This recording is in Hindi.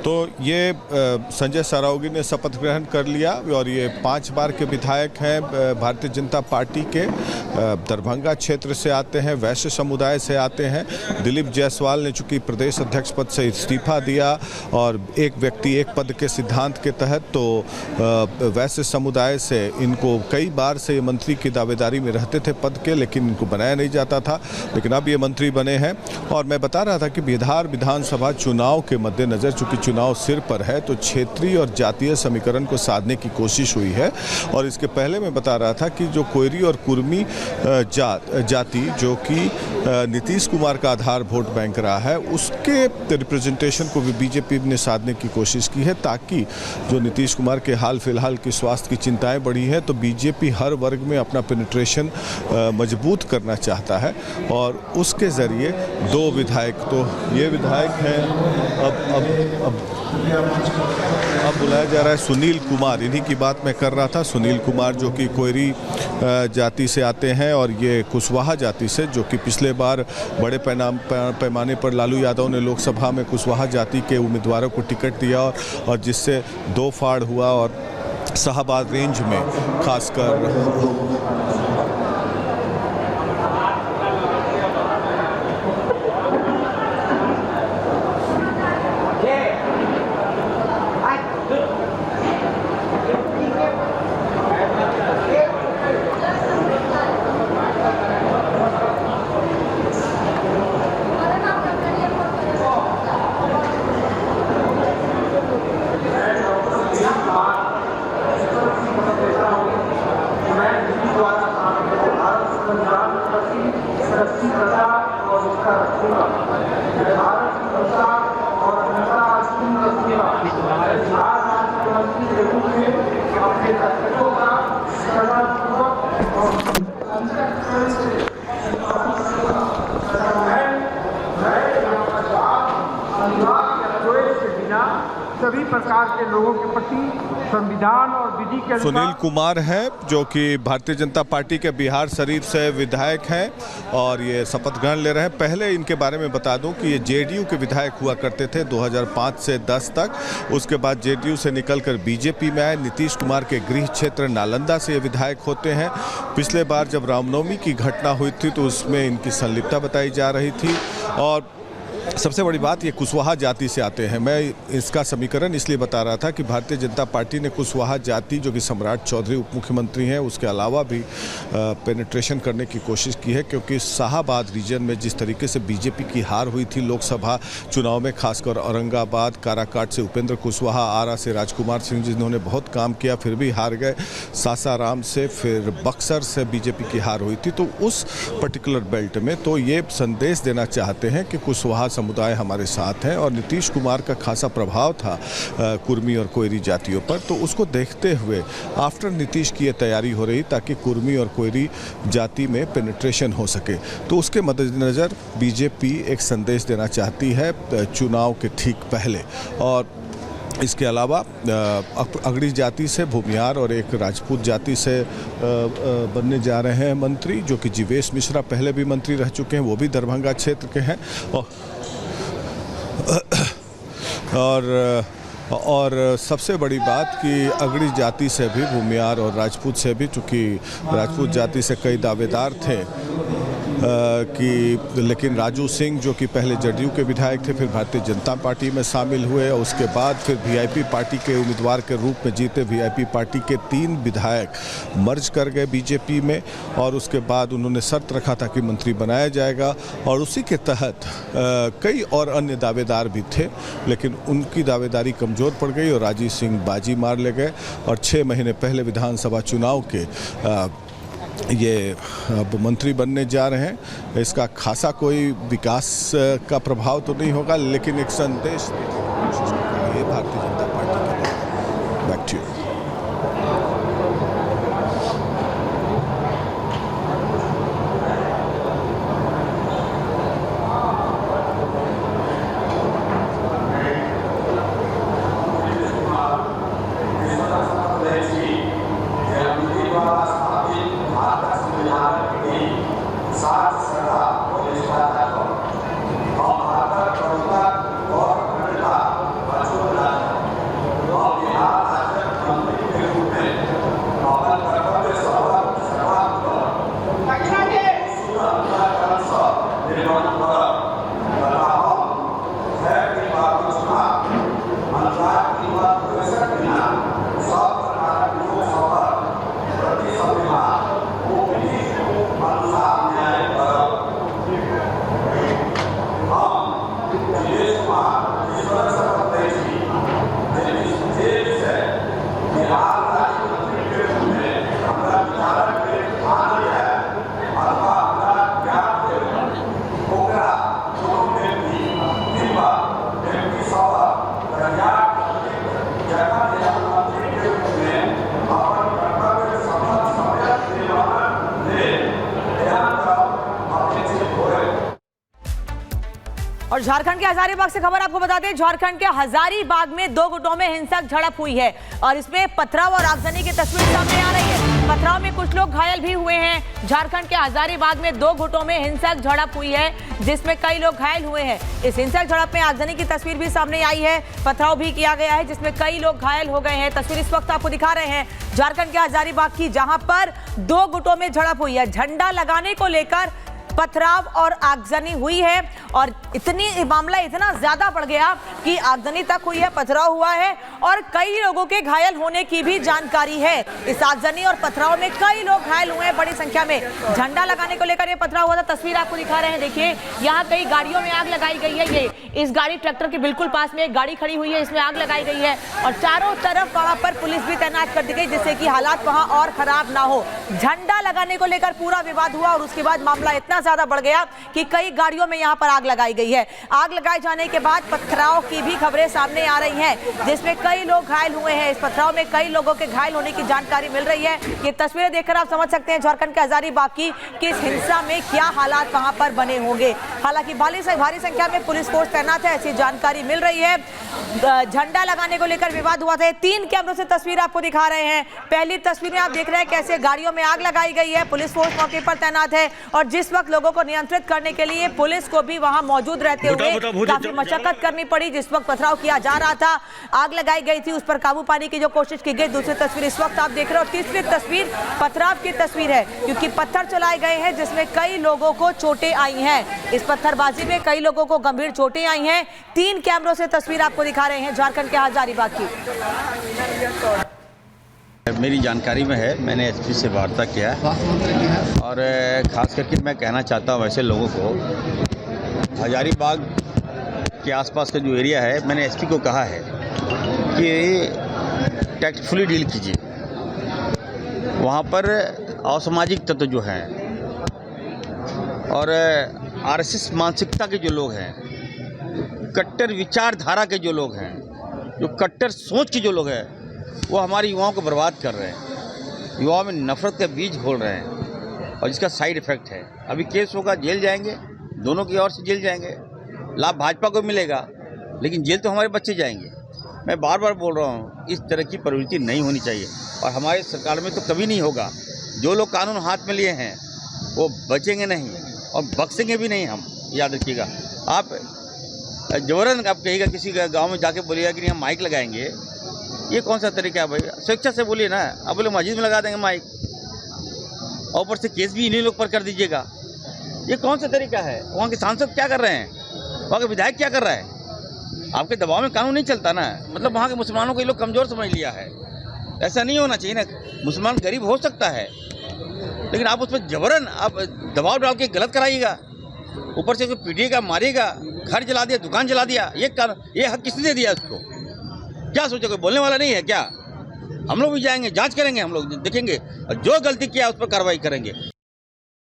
तो ये संजय सरावगी ने शपथ ग्रहण कर लिया और ये 5 बार के विधायक हैं। भारतीय जनता पार्टी के दरभंगा क्षेत्र से आते हैं, वैश्य समुदाय से आते हैं। दिलीप जायसवाल ने चूंकि प्रदेश अध्यक्ष पद से इस्तीफा दिया और एक व्यक्ति एक पद के सिद्धांत के तहत, तो वैश्य समुदाय से इनको कई बार से ये मंत्री की दावेदारी में रहते थे पद के, लेकिन इनको बनाया नहीं जाता था। लेकिन अब ये मंत्री बने हैं। और मैं बता रहा था कि बिहार विधानसभा चुनाव के मद्देनज़र चूंकि चुनाव सिर पर है, तो क्षेत्रीय और जातीय समीकरण को साधने की कोशिश हुई है। और इसके पहले मैं बता रहा था कि जो कोयरी और कुर्मी जाति जो कि नीतीश कुमार का आधार वोट बैंक रहा है, उसके रिप्रेजेंटेशन को भी बीजेपी ने साधने की कोशिश की है, ताकि जो नीतीश कुमार के हाल फिलहाल की स्वास्थ्य की चिंताएं बढ़ी हैं, तो बीजेपी हर वर्ग में अपना पेनिट्रेशन मजबूत करना चाहता है। और उसके ज़रिए 2 विधायक, तो ये विधायक हैं, अब बुलाया जा रहा है सुनील कुमार, इन्हीं की बात मैं कर रहा था। सुनील कुमार जो कि कोयरी जाति से आते हैं और ये कुशवाहा जाति से, जो कि पिछले बार बड़े पैमाने पर लालू यादव ने लोकसभा में कुशवाहा जाति के उम्मीदवारों को टिकट दिया और जिससे 2 फाड़ हुआ। और शाहबाद रेंज में खासकर सभी प्रकार के लोगों के प्रति संविधान और विधि के अनुसार। सुनील कुमार हैं जो कि भारतीय जनता पार्टी के बिहार शरीफ से विधायक हैं और ये शपथ ग्रहण ले रहे हैं। पहले इनके बारे में बता दूं कि ये जेडीयू के विधायक हुआ करते थे 2005 से 10 तक। उसके बाद जेडीयू से निकलकर बीजेपी में आए। नीतीश कुमार के गृह क्षेत्र नालंदा से ये विधायक होते हैं। पिछले बार जब रामनवमी की घटना हुई थी तो उसमें इनकी संलिप्तता बताई जा रही थी। और सबसे बड़ी बात, ये कुशवाहा जाति से आते हैं। मैं इसका समीकरण इसलिए बता रहा था कि भारतीय जनता पार्टी ने कुशवाहा जाति, जो कि सम्राट चौधरी उप मुख्यमंत्री हैं, उसके अलावा भी पेनिट्रेशन करने की कोशिश की है, क्योंकि शाहबाद रीजन में जिस तरीके से बीजेपी की हार हुई थी लोकसभा चुनाव में, खासकर औरंगाबाद काराकाट से उपेंद्र कुशवाहा, आरा से राजकुमार सिंह जिन्होंने बहुत काम किया फिर भी हार गए, सासाराम से, फिर बक्सर से बीजेपी की हार हुई थी। तो उस पर्टिकुलर बेल्ट में तो ये संदेश देना चाहते हैं कि कुशवाहा समुदाय हमारे साथ है। और नीतीश कुमार का खासा प्रभाव था कुर्मी और कोयरी जातियों पर, तो उसको देखते हुए आफ्टर नीतीश की ये तैयारी हो रही ताकि कुर्मी और कोयरी जाति में पेनिट्रेशन हो सके। तो उसके मद्देनज़र बीजेपी एक संदेश देना चाहती है चुनाव के ठीक पहले। और इसके अलावा अगड़ी जाति से भूमियार और एक राजपूत जाति से बनने जा रहे हैं मंत्री, जो कि जीवेश मिश्रा पहले भी मंत्री रह चुके हैं, वो भी दरभंगा क्षेत्र के हैं। और सबसे बड़ी बात कि अगड़ी जाति से भी, भूमियार और राजपूत से भी, चूँकि राजपूत जाति से कई दावेदार थे कि, लेकिन राजू सिंह जो कि पहले जदयू के विधायक थे, फिर भारतीय जनता पार्टी में शामिल हुए और उसके बाद फिर वीआईपी पार्टी के उम्मीदवार के रूप में जीते। वीआईपी पार्टी के 3 विधायक मर्ज कर गए बीजेपी में और उसके बाद उन्होंने शर्त रखा था कि मंत्री बनाया जाएगा। और उसी के तहत कई और अन्य दावेदार भी थे, लेकिन उनकी दावेदारी कमज़ोर पड़ गई और राजीव सिंह बाजी मार ले गए। और 6 महीने पहले विधानसभा चुनाव के ये अब मंत्री बनने जा रहे हैं। इसका खासा कोई विकास का प्रभाव तो नहीं होगा, लेकिन एक संदेश देने की कोशिश कर रही है भारतीय जनता पार्टी के लिए। Back to you. झारखंड के हजारीबाग से खबर आपको बता दें, झारखंड के हजारीबाग में दो गुटों में हिंसक झड़प हुई है और इसमें पथराव और आगजनी की तस्वीर सामने आ रही है। पथराव में कुछ लोग घायल भी हुए हैं। झारखंड के हजारीबाग में दो गुटों में हिंसक झड़प हुई है जिसमें कई लोग घायल हुए हैं। इस हिंसक झड़प में आगजनी की तस्वीर भी सामने आई है, पथराव भी किया गया है जिसमें कई लोग घायल हो गए हैं। तस्वीर इस वक्त आपको दिखा रहे हैं झारखंड के हजारीबाग की, जहां पर दो गुटों में झड़प हुई है। झंडा लगाने को लेकर पथराव और आगजनी हुई है और मामला इतना ज्यादा बढ़ गया कि आगजनी तक हुई है, पथराव हुआ है और कई लोगों के घायल होने की भी जानकारी है। इस आगजनी और पथराव में कई लोग घायल हुए हैं बड़ी संख्या में। झंडा लगाने को लेकर ये पथराव हुआ था। तस्वीर आपको दिखा रहे हैं, देखिए यहाँ कई गाड़ियों में आग लगाई गई है। ये इस गाड़ी ट्रैक्टर के बिल्कुल पास में एक गाड़ी खड़ी हुई है, इसमें आग लगाई गई है और चारों तरफ वहां पर पुलिस भी तैनात कर दी गई जिससे कि हालात वहां और खराब ना हो। झंडा लगाने को लेकर पूरा विवाद हुआ और उसके बाद मामला इतना ज्यादा बढ़ गया कि कई गाड़ियों में यहां पर आग लगाई गई है। आग लगाए जाने के बाद पथराव की भी खबरें सामने आ रही हैं जिसमें कई लोग घायल हुए हैं। इस पथराव में कई लोगों के घायल होने की जानकारी मिल रही है। ये तस्वीरें देखकर आप समझ सकते हैं झारखंड के हजारीबाग की कि इस हिंसा में क्या हालात वहां पर बने होंगे। हालांकि भारी संख्या में पुलिस फोर्स तैनात है, ऐसी जानकारी मिल रही है। झंडा लगाने को लेकर विवाद हुआ था। 3 कैमरों से तस्वीर आपको दिखा रहे हैं। पहली तस्वीर में आप देख रहे हैं कैसे गाड़ियों में आग लगाई गई है, पुलिस फोर्स मौके पर तैनात है और जिस वक्त लोगों को नियंत्रित करने के लिए पुलिस को भी वहां मौजूद रहते हुए काफी मशक्कत करनी पड़ी। जिस वक्त पथराव किया जा रहा था, आग लगाई गई थी, उस पर काबू पाने की जो कोशिश की गई। दूसरी तस्वीर इस वक्त आप देख रहे हो। तीसरी तस्वीर पथराव की तस्वीर है क्योंकि पत्थर चलाए गए हैं जिसमें कई लोगों को चोटें आई हैं। इस पत्थरबाजी में कई लोगों को गंभीर चोटें आई हैं। 3 कैमरों से तस्वीर आपको दिखा रहे हैं झारखंड के हजारीबाग की। मेरी जानकारी में है, मैंने एसपी से वार्ता किया और ख़ास करके मैं कहना चाहता हूँ वैसे लोगों को, हजारीबाग के आसपास का जो एरिया है, मैंने एसपी को कहा है कि टैक्टफुली डील कीजिए। वहाँ पर असामाजिक तत्व जो हैं और आरएसएस मानसिकता के जो लोग हैं, कट्टर विचारधारा के जो लोग हैं, जो कट्टर सोच के जो लोग हैं, वो हमारे युवाओं को बर्बाद कर रहे हैं, युवाओं में नफरत का बीज खोल रहे हैं और जिसका साइड इफ़ेक्ट है। अभी केस होगा, जेल जाएंगे, दोनों की ओर से जेल जाएंगे। लाभ भाजपा को मिलेगा लेकिन जेल तो हमारे बच्चे जाएंगे। मैं बार बार बोल रहा हूँ, इस तरह की प्रवृत्ति नहीं होनी चाहिए और हमारे सरकार में तो कभी नहीं होगा। जो लोग कानून हाथ में लिए हैं वो बचेंगे नहीं और बख्शेंगे भी नहीं। हम याद रखिएगा, आप जबरन आप कहिएगा किसी गाँव में जाके बोलिएगा कि हम माइक लगाएंगे, ये कौन सा तरीका है भाई? स्वेच्छा से बोलिए ना। अब बोले मस्जिद में लगा देंगे माइक और ऊपर से केस भी इन्हीं लोग पर कर दीजिएगा, ये कौन सा तरीका है? वहाँ के सांसद क्या कर रहे हैं, वहाँ के विधायक क्या कर रहा है? आपके दबाव में कानून नहीं चलता ना। मतलब वहाँ के मुसलमानों को ये लोग कमज़ोर समझ लिया है। ऐसा नहीं होना चाहिए ना। मुसलमान गरीब हो सकता है लेकिन आप उस पर जबरन आप दबाव डाल के गलत कराइएगा, ऊपर से पीटिएगा, मारिएगा, घर जला दिया, दुकान जला दिया। ये हक किसने दे दिया उसको? क्या सोचे, कोई बोलने वाला नहीं है क्या? हम लोग भी जाएंगे, जांच करेंगे, हम लोग देखेंगे और जो गलती किया उस पर कार्रवाई करेंगे।